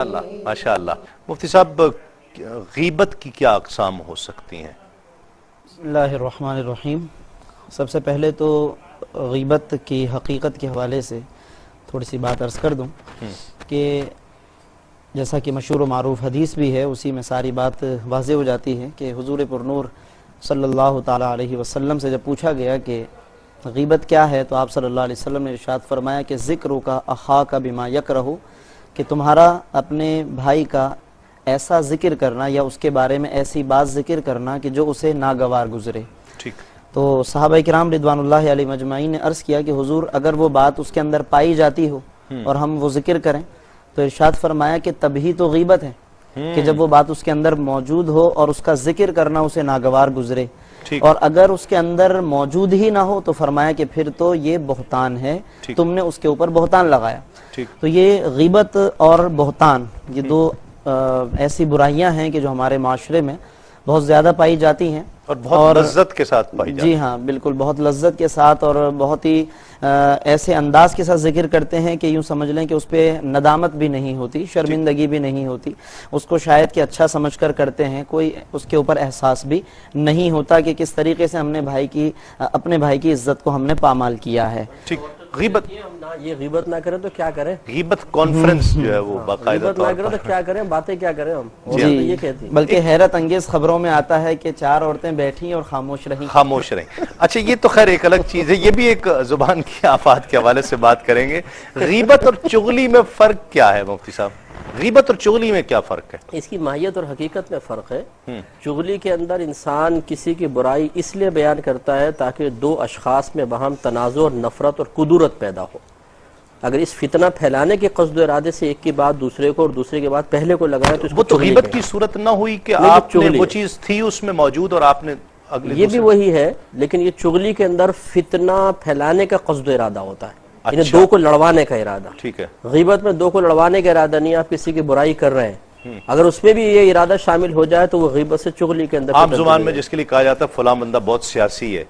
اللہ ماشاء اللہ۔ مفتی صاحب، غیبت کی کیا اقسام ہو سکتی ہیں؟ بسم اللہ الرحمن الرحیم۔ سب سے پہلے تو غیبت کی حقیقت کے حوالے سے تھوڑی سی بات عرض کر دوں کہ جیسا کہ مشہور و معروف حدیث بھی ہے، اسی میں ساری بات واضح ہو جاتی ہے کہ حضور پرنور صلی اللہ تعالیٰ علیہ وسلم سے جب پوچھا گیا کہ غیبت کیا ہے تو آپ صلی اللہ علیہ وسلم نے ارشاد فرمایا کہ ذکر کا اخاک بما یکرہ، کہ تمہارا اپنے بھائی کا ایسا ذکر کرنا یا اس کے بارے میں ایسی بات ذکر کرنا کہ جو اسے ناگوار گزرے۔ ٹھیک۔ تو صحابہ کرام رضوان اللہ علیہ مجمعین نے عرض کیا کہ حضور اگر وہ بات اس کے اندر پائی جاتی ہو اور ہم وہ ذکر کریں تو ارشاد فرمایا کہ تبھی تو غیبت ہے کہ جب وہ بات اس کے اندر موجود ہو اور اس کا ذکر کرنا اسے ناگوار گزرے، اور اگر اس کے اندر موجود ہی نہ ہو تو فرمایا کہ پھر تو یہ بہتان ہے، تم نے اس کے اوپر بہتان لگایا۔ تو یہ غیبت اور بہتان یہ دو ایسی برائیاں ہیں کہ جو ہمارے معاشرے میں بہت زیادہ پائی جاتی ہیں اور بہت لذت کے ساتھ پائی جاتی ہیں۔ جی ہاں بالکل، بہت لذت کے ساتھ اور بہت ہی ایسے انداز کے ساتھ ذکر کرتے ہیں کہ یوں سمجھ لیں کہ اس پہ ندامت بھی نہیں ہوتی، شرمندگی بھی نہیں ہوتی، اس کو شاید کہ اچھا سمجھ کر کرتے ہیں، کوئی اس کے اوپر احساس بھی نہیں ہوتا کہ کس طریقے سے ہم نے اپنے بھائی کی عزت کو ہم نے پامال کیا ہے۔ ٹھیک۔ غیبت، یہ غیبت نہ کریں تو کیا کریں؟ غیبت کانفرنس جو ہے وہ باقاعدہ غیبت نہ کریں تو کیا کریں، باتیں کیا کریں ہم؟ جی، یہ کہتی ہیں بلکہ حیرت انگیز خبروں میں آتا ہے کہ 4 عورتیں بیٹھیں اور خاموش رہیں۔ اچھا، یہ تو خیر ایک الگ چیز ہے، یہ بھی ایک زبان کی آفات کے حوالے سے بات کریں گے۔ غیبت اور چغلی میں فرق کیا ہے مفتی صاحب؟ غیبت اور چغلی میں کیا فرق ہے؟ اس کی ماہیت اور حقیقت میں فرق ہے۔ چغلی کے اندر انسان کسی کی برائی اس لیے بیان کرتا ہے تاکہ دو اشخاص میں باہم تنازع اور نفرت اور کدورت پیدا ہو۔ اگر اس فتنہ پھیلانے کے قصد و ارادے سے ایک کی بات دوسرے کو اور دوسرے کے بعد پہلے کو لگایا تو اس کو وہ تو غیبت کی صورت نہ ہوئی کہ آپ نے وہ چیز تھی اس میں موجود اور آپ نے اگلے، یہ بھی وہی ہے، لیکن یہ چغلی کے اندر فتنہ پھیلانے کا قصد و ارادہ ہوتا ہے، یعنی دو کو لڑوانے کا ارادہ۔ ٹھیک ہے۔ غیبت میں دو کو لڑوانے کا ارادہ نہیں، آپ کسی کی برائی کر رہے ہیں، اگر اس میں بھی یہ ارادہ شامل ہو جائے تو وہ غیبت سے چغلی کے اندر عام زبان میں جس کے لیے کہا جاتا ہے فلاں بندہ بہت سیاسی ہے،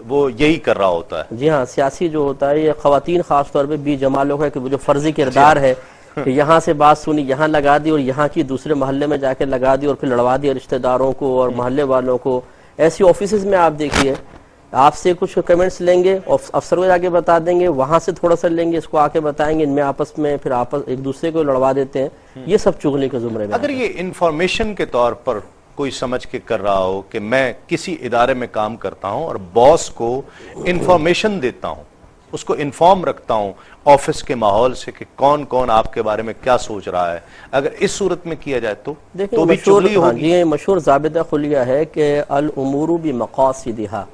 وہ یہی کر رہا ہوتا ہے۔ جی ہاں، سیاسی جو ہوتا ہے یہ خواتین خاص طور پہ بی جمالوں کا کہ وہ جو فرضی کردار ہے کہ یہاں سے بات سنی یہاں لگا دی اور یہاں کی دوسرے محلے میں جا کے لگا دی اور پھر لڑوا دیا رشتہ داروں کو اور محلے والوں کو۔ ایسی آفیسز میں آپ دیکھیے، آپ سے کچھ کمنٹس لیں گے، افسر کو جا کے بتا دیں گے، وہاں سے تھوڑا سا لیں گے، اس کو آ کے بتائیں گے، ان میں آپس میں پھر ایک دوسرے کو لڑوا دیتے ہیں۔ یہ سب چغلی کے زمرے میں۔ اگر یہ انفارمیشن کے طور پر کوئی سمجھ کے کر رہا ہو کہ میں کسی ادارے میں کام کرتا ہوں اور باس کو انفارمیشن دیتا ہوں، اس کو انفارم رکھتا ہوں آفس کے ماحول سے کہ کون کون آپ کے بارے میں کیا سوچ رہا ہے، اگر اس صورت میں کیا جائے تو بھی چغلی ہوگی؟ یہ مشہور ضابطہ خلیہ ہے کہ الامور بمقاصدہا،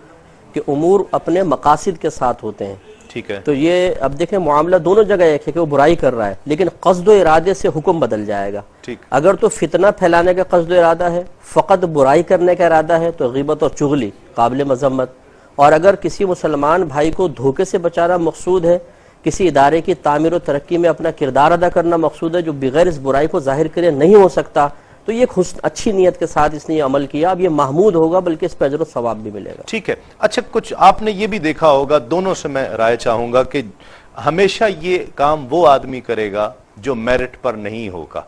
کہ امور اپنے مقاصد کے ساتھ ہوتے ہیں۔ ٹھیک ہے۔ تو یہ اب دیکھیں معاملہ دونوں جگہ ایک ہے کہ وہ برائی کر رہا ہے، لیکن قصد و ارادے سے حکم بدل جائے گا۔ اگر تو فتنہ پھیلانے کا قصد و ارادہ ہے، فقط برائی کرنے کا ارادہ ہے تو غیبت اور چغلی قابل مذمت، اور اگر کسی مسلمان بھائی کو دھوکے سے بچانا مقصود ہے، کسی ادارے کی تعمیر و ترقی میں اپنا کردار ادا کرنا مقصود ہے جو بغیر اس برائی کو ظاہر کرے نہیں ہو سکتا، تو یہ اچھی نیت کے ساتھ اس نے یہ عمل کیا، اب یہ محمود ہوگا بلکہ اس پہ اجر و ثواب بھی ملے گا۔ ٹھیک ہے۔ اچھا، کچھ آپ نے یہ بھی دیکھا ہوگا، دونوں سے میں رائے چاہوں گا کہ ہمیشہ یہ کام وہ آدمی کرے گا جو میرٹ پر نہیں ہوگا۔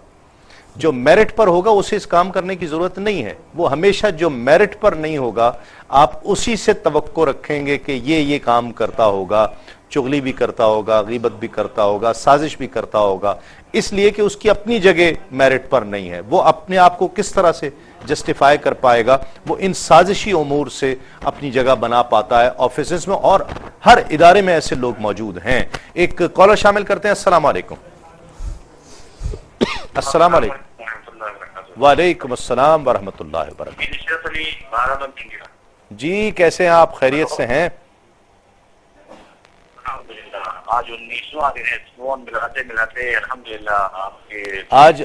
جو میرٹ پر ہوگا اسے اس کام کرنے کی ضرورت نہیں ہے، وہ ہمیشہ جو میرٹ پر نہیں ہوگا آپ اسی سے توقع رکھیں گے کہ یہ کام کرتا ہوگا، چغلی بھی کرتا ہوگا، غیبت بھی کرتا ہوگا، سازش بھی کرتا ہوگا، اس لیے کہ اس کی اپنی جگہ میرٹ پر نہیں ہے۔ وہ اپنے آپ کو کس طرح سے جسٹیفائی کر پائے گا؟ وہ ان سازشی امور سے اپنی جگہ بنا پاتا ہے آفیسز میں، اور ہر ادارے میں ایسے لوگ موجود ہیں۔ ایک کالر شامل کرتے ہیں۔ السلام علیکم۔ السلام علیکم۔ وعلیکم السلام ورحمۃ اللہ وبرکاتہ۔ جی کیسے ہیں آپ؟ خیریت سے ہیں؟ آج 19واں دن ہے، فون ملاتے الحمدللہ آپ کے آج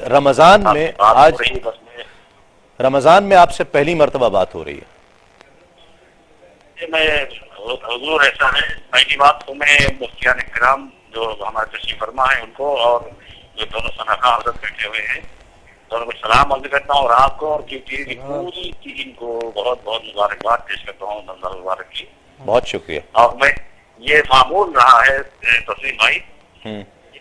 رمضان میں آپ سے پہلی مرتبہ بات ہو رہی ہے۔ میں حضور ایسا ہے، پہلی بات تو میں مفتیان کرام جو ہمارے تشریف فرما ہے ان کو اور جو دونوں شناخواہ حضرت بیٹھے ہوئے ہیں دونوں کو سلام عرض کرتا ہوں، اور آپ کو اور پوری ٹیم کو بہت بہت مبارکباد پیش کرتا ہوں، رمضان مبارک کی۔ بہت شکریہ۔ اور میں یہ معمول رہا ہے تسلیم بھائی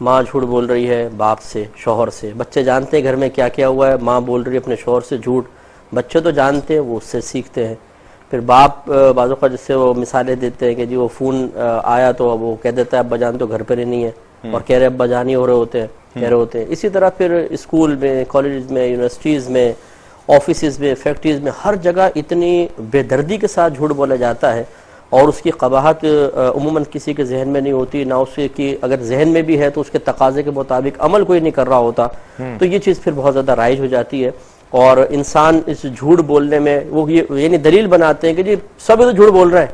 ماں جھوٹ بول رہی ہے باپ سے، شوہر سے، بچے جانتے ہیں گھر میں کیا کیا ہوا ہے، ماں بول رہی ہے اپنے شوہر سے جھوٹ، بچے تو جانتے ہیں، وہ اس سے سیکھتے ہیں. پھر باپ بعض اوقات جس سے وہ مثالیں دیتے ہیں کہ جی وہ فون آیا تو وہ کہہ دیتا ہے ابا جان تو گھر پر ہی نہیں ہے، اور کہہ رہے ابا جان ہی ہو رہے ہوتے ہیں، کہہ رہے ہوتے ہیں. اسی طرح پھر اسکول میں، کالجز میں، یونیورسٹیز میں، آفیسز میں، فیکٹریز میں، ہر جگہ اتنی بے دردی کے ساتھ جھوٹ بولا جاتا ہے، اور اس کی قباحت عموماً کسی کے ذہن میں نہیں ہوتی، نہ اس کی اگر ذہن میں بھی ہے تو اس کے تقاضے کے مطابق عمل کوئی نہیں کر رہا ہوتا. تو یہ چیز پھر بہت زیادہ رائج ہو جاتی ہے، اور انسان اس جھوٹ بولنے میں وہ یعنی دلیل بناتے ہیں کہ جی سب تو جھوٹ بول رہے ہیں،